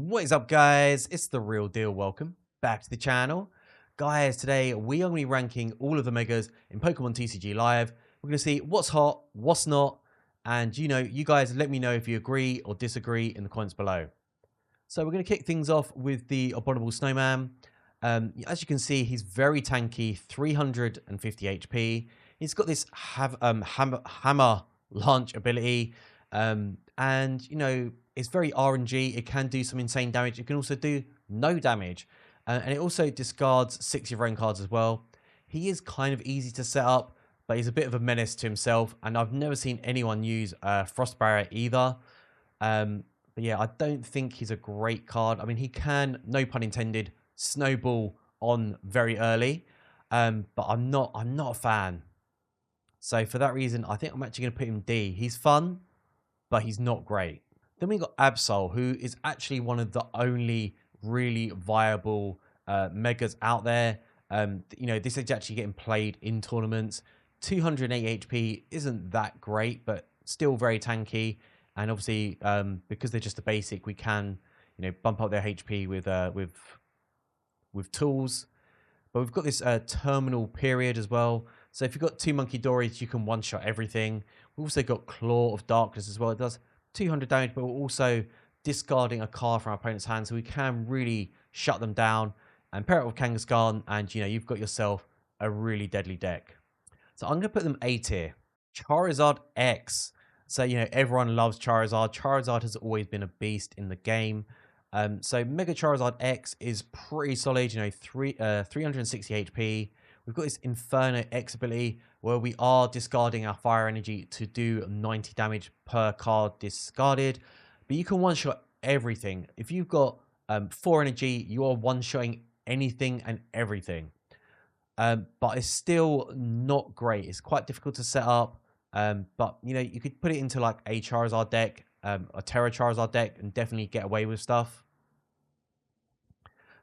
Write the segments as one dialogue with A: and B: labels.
A: What is up, guys? It's the real deal. Welcome back to the channel. Guys, today we are going to be ranking all of the megas in Pokemon TCG Live. We're going to see what's hot, what's not, and you guys let me know if you agree or disagree in the comments below. So we're going to kick things off with the Abominable Snowman. As you can see, he's very tanky, 350 HP. He's got this hammer launch ability, and it's very RNG. It can do some insane damage. It can also do no damage, and it also discards 6 of your own cards as well. He is kind of easy to set up, but he's a bit of a menace to himself, and I've never seen anyone use Frost Barrier either. But yeah, I don't think he's a great card. I mean, he can, no pun intended, snowball on very early, but I'm not a fan. So for that reason, I think I'm actually going to put him D. He's fun, but he's not great. Then we got Absol, who is actually one of the only really viable megas out there. This is actually getting played in tournaments. 280 HP isn't that great, but still very tanky. And obviously, because they're just a basic, we can, bump up their HP with tools. But we've got this terminal period as well. So if you've got 2 Monkey Dories, you can one-shot everything. We've also got Claw of Darkness as well. It does 200 damage, but we're also discarding a card from our opponent's hand, so we can really shut them down and pair it with Kangaskhan, and you've got yourself a really deadly deck. So I'm going to put them A tier. Charizard X. So, everyone loves Charizard. Charizard has always been a beast in the game. So Mega Charizard X is pretty solid, 360 HP. We've got this Inferno X ability where we are discarding our fire energy to do 90 damage per card discarded. But you can one-shot everything. If you've got 4 energy, you are one-shotting anything and everything. But it's still not great. It's quite difficult to set up. But, you could put it into like a Charizard deck, a Terra Charizard deck, and definitely get away with stuff.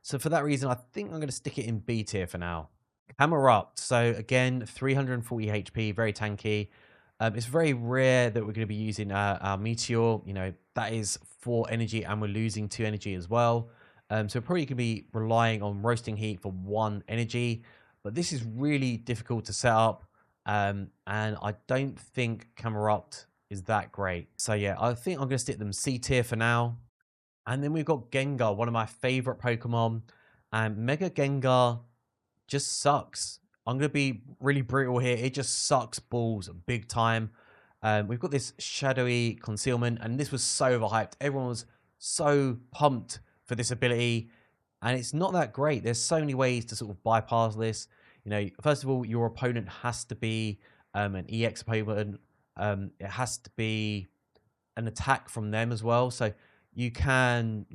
A: So for that reason, I think I'm going to stick it in B tier for now. Camerupt. So again, 340 HP, very tanky. It's very rare that we're going to be using our Meteor. That is 4 energy, and we're losing 2 energy as well. So we're probably going to be relying on Roasting Heat for 1 energy. But this is really difficult to set up. And I don't think Camerupt is that great. So yeah, I think I'm going to stick them C tier for now. And then we've got Gengar, one of my favorite Pokemon. And Mega Gengar just sucks. I'm going to be really brutal here. It just sucks balls big time. We've got this shadowy concealment, and this was so overhyped. Everyone was so pumped for this ability, and it's not that great. There's so many ways to sort of bypass this. First of all, your opponent has to be an EX opponent. It has to be an attack from them as well. So you can,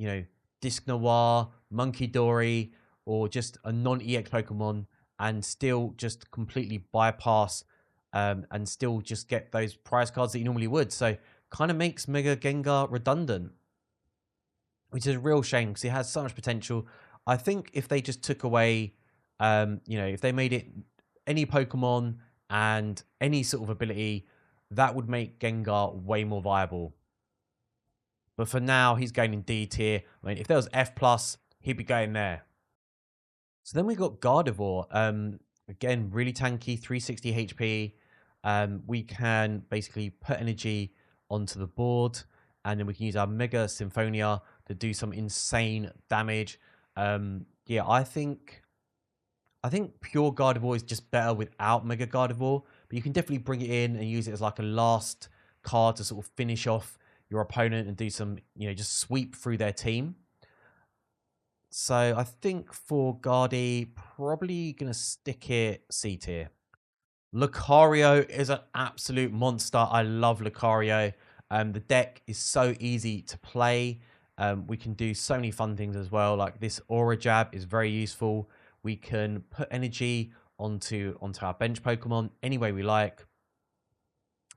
A: Disc Noir, Monkey Dory, or just a non-EX Pokemon, and still just completely bypass and still just get those prize cards that you normally would. So kind of makes Mega Gengar redundant, which is a real shame because it has so much potential. I think if they just took away, if they made it any Pokemon and any sort of ability, that would make Gengar way more viable. But for now, he's going in D tier. I mean, if there was F+, he'd be going there. So then we got Gardevoir. Again, really tanky, 360 HP. We can basically put energy onto the board, and then we can use our Mega Symphonia to do some insane damage. Yeah, I think pure Gardevoir is just better without Mega Gardevoir, but you can definitely bring it in and use it as like a last card to sort of finish off your opponent and do some, just sweep through their team. So I think for Guardy, probably going to stick it C tier. Lucario is an absolute monster. I love Lucario. The deck is so easy to play. We can do so many fun things as well. Like this Aura Jab is very useful. We can put energy onto our bench Pokemon any way we like.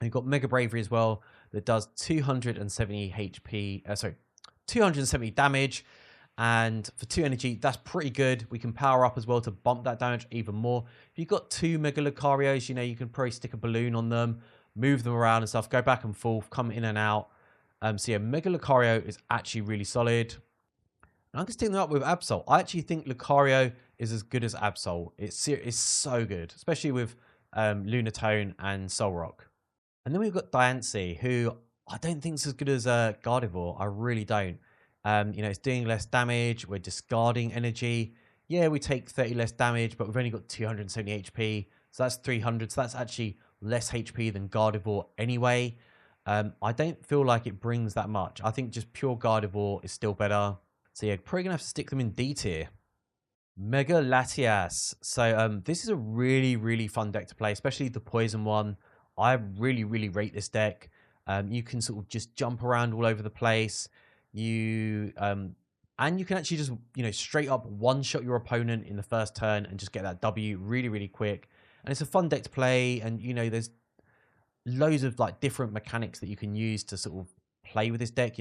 A: We've got Mega Bravery as well that does 270 HP. 270 damage. And for 2 energy, that's pretty good. We can power up as well to bump that damage even more. If you've got 2 Mega Lucarios, you can probably stick a balloon on them, move them around and stuff, go back and forth, come in and out. So yeah, Mega Lucario is actually really solid. And I'm going to stick them up with Absol. I actually think Lucario is as good as Absol. It's so good, especially with Lunatone and Solrock. And then we've got Diancie, who I don't think is as good as Gardevoir. I really don't. You know, it's doing less damage. We're discarding energy. Yeah, we take 30 less damage, but we've only got 270 HP. So that's 300. So that's actually less HP than Gardevoir anyway. I don't feel like it brings that much. I think just pure Gardevoir is still better. So yeah, probably going to have to stick them in D tier. Mega Latias. So this is a really, really fun deck to play, especially the poison one. I really, really rate this deck. You can sort of just jump around all over the place. And you can actually just, straight up one-shot your opponent in the first turn and just get that W really, really quick. And it's a fun deck to play. And, there's loads of like different mechanics that you can use to sort of play with this deck.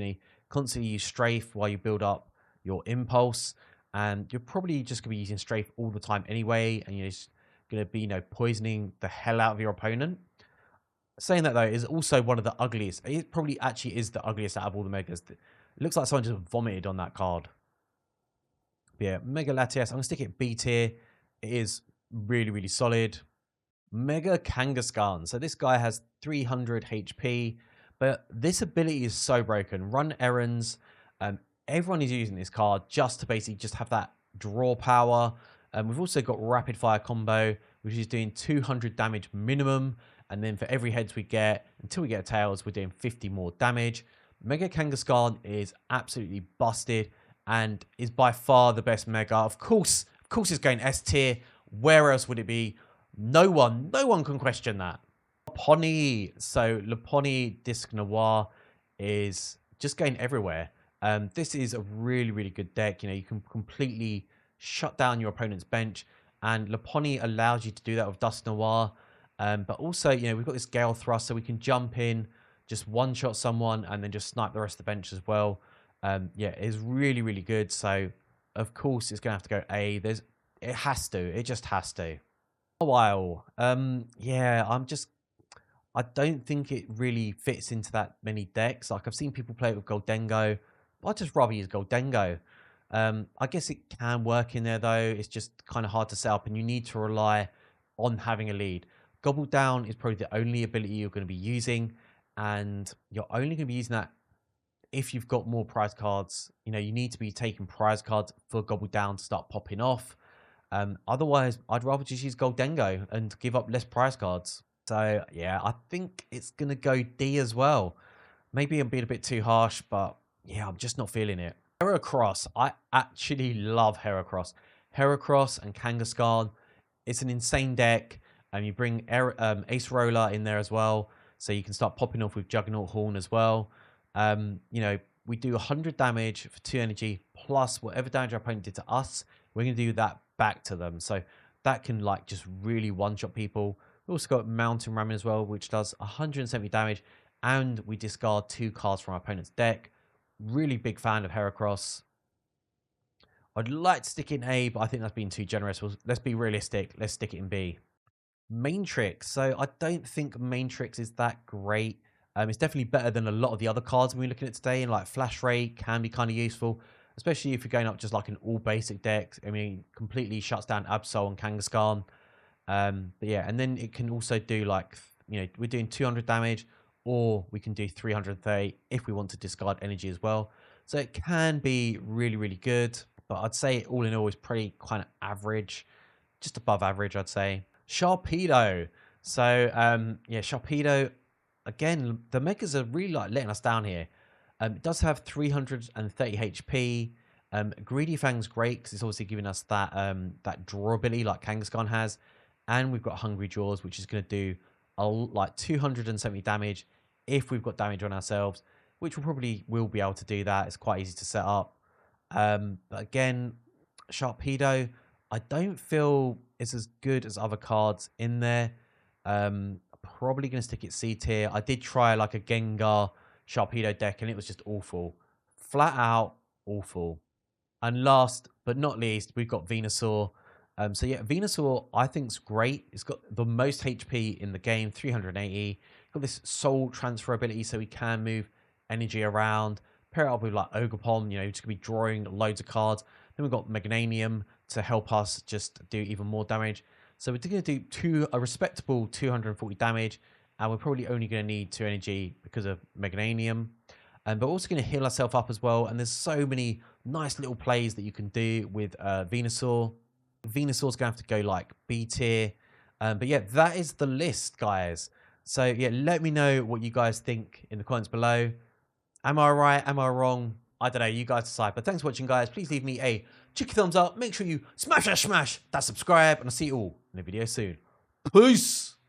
A: Constantly use Strafe while you build up your Impulse. And you're probably just going to be using Strafe all the time anyway. And you're just going to be, poisoning the hell out of your opponent. Saying that, though, is also one of the ugliest. It probably actually is the ugliest out of all the Megas. It looks like someone just vomited on that card. But yeah, Mega Latias. I'm going to stick it B tier. It is really, really solid. Mega Kangaskhan. So this guy has 300 HP. But this ability is so broken. Run errands. Everyone is using this card just to basically just have that draw power. We've also got rapid fire combo, which is doing 200 damage minimum. And then for every heads we get, until we get tails, we're doing 50 more damage. Mega Kangaskhan is absolutely busted and is by far the best Mega. Of course it's going S tier. Where else would it be? No one can question that. Lopunny. So Lopunny Disc Noir is just going everywhere. This is a really, really good deck. You can completely shut down your opponent's bench, and Lopunny allows you to do that with Dusk Noir. But also, we've got this Gale Thrust, so we can jump in, just one-shot someone, and then just snipe the rest of the bench as well. Yeah, it's really, really good. So, of course, it's going to have to go A. It has to. It just has to. A while. Yeah, I don't think it really fits into that many decks. Like, I've seen people play it with Goldengo, but I'd just rather use Goldengo. I guess it can work in there, though. It's just kind of hard to set up, and you need to rely on having a lead. Gobble Down is probably the only ability you're going to be using, and you're only going to be using that if you've got more prize cards. You need to be taking prize cards for Gobble Down to start popping off. Otherwise, I'd rather just use Goldengo and give up less prize cards. So, yeah, I think it's going to go D as well. Maybe I'm being a bit too harsh, but yeah, I'm just not feeling it. Heracross. I actually love Heracross. Heracross and Kangaskhan. It's an insane deck. And you bring Ace Roller in there as well. So you can start popping off with Juggernaut Horn as well. We do 100 damage for 2 energy, plus whatever damage our opponent did to us, we're going to do that back to them. So that can like just really one-shot people. We've also got Mountain Ramming as well, which does 170 damage. And we discard 2 cards from our opponent's deck. Really big fan of Heracross. I'd like to stick in A, but I think that's being too generous. Let's be realistic. Let's stick it in B. Matrix. So I don't think Matrix is that great. It's definitely better than a lot of the other cards we're looking at today. And like Flash Ray can be kind of useful, especially if you're going up just like an all basic deck. I mean, completely shuts down Absol and Kangaskhan. But yeah, and then it can also do like, we're doing 200 damage, or we can do 330 if we want to discard energy as well. So it can be really, really good. But I'd say all in all is pretty kind of average, just above average, I'd say. Sharpedo. So, yeah, Sharpedo, again, the Megas are really like letting us down here. It does have 330 HP. Greedy Fang's great because it's obviously giving us that that draw ability like Kangaskhan has. And we've got Hungry Jaws, which is going to do like 270 damage if we've got damage on ourselves, which we probably will be able to do that. It's quite easy to set up. But again, Sharpedo, I don't feel it's as good as other cards in there. Probably going to stick it C tier. I did try like a Gengar Sharpedo deck and it was just awful. Flat out awful. And last but not least, we've got Venusaur. So yeah, Venusaur I think's great. It's got the most HP in the game, 380. Got this soul transfer ability so we can move energy around. pair it up with like Ogre-Pom, you know, just gonna be drawing loads of cards. Then we've got Magnanium to help us just do even more damage. So we're going to do a respectable 240 damage, and we're probably only going to need 2 energy because of Magnanium. But we're also going to heal ourselves up as well, and there's so many nice little plays that you can do with Venusaur. Venusaur's going to have to go like B tier. But yeah, that is the list, guys. So yeah, let me know what you guys think in the comments below. Am I right? Am I wrong? I don't know. You guys decide. But thanks for watching, guys. Please leave me a cheeky thumbs up. Make sure you smash that subscribe. And I'll see you all in a video soon. Peace.